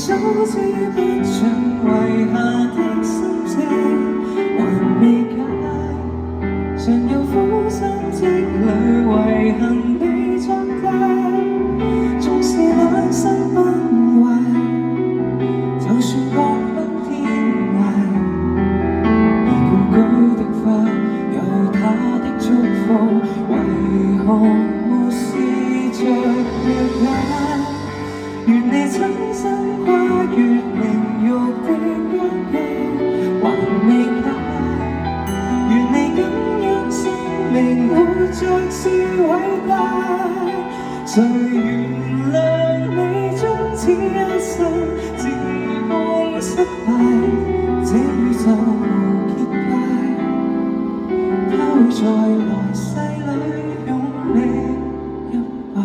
早知不盡遺下的心情還未解，常有苦心積累遺恨未作解，縱是兩生不壞，就算各奔天涯，而故居的花有它的祝福，為何沒試着了解？願你親身跨越靈肉的疆界，還未解。願你感恩生命活着是偉大，誰原諒你終此一生自滿失敗？這宇宙無結界，它會在來世裏擁你一懷。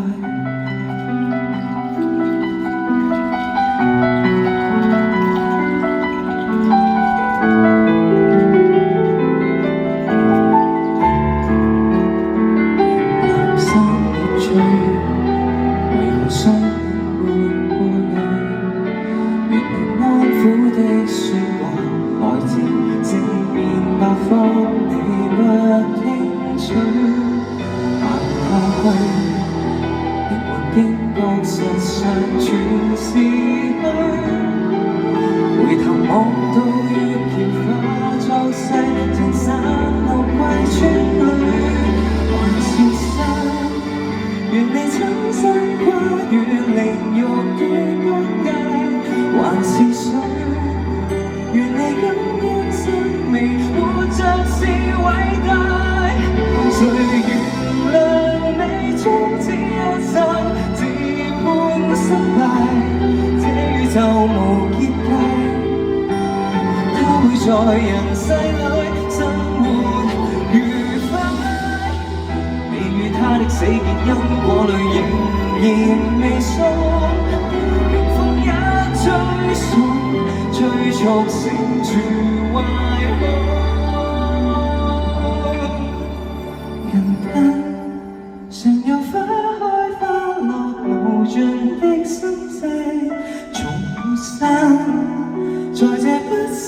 經覺實上全是虛，回頭望到月橋化作石，曾散落歸村裏，還是山。願你親身跨越靈肉的疆界，還是水。願你感恩生命活着是偉大，誰原諒你終此一生自滿失敗？這宇宙無結界，它會在人世裏生活愉快。你與他的死結因果裏仍然未鬆，冰封一追送，催促成住壞空。人間常有花開花落無盡的生死，從沒散，在這不生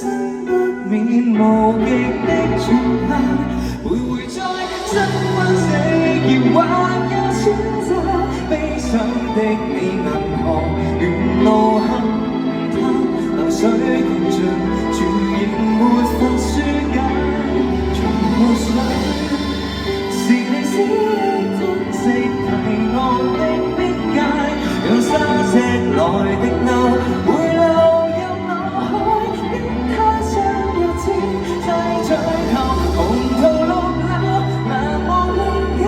不滅無極的循環，徘徊在生不死，而還有選擇。悲傷的你銀河沿路勘探，流水灌盡，絕仍沒法紓解。從沒水是你使吞食提昂的邊界，讓沙石來滴流，回流入腦海，跟他相約至擠在頭，紅桃綠柳難忘永久。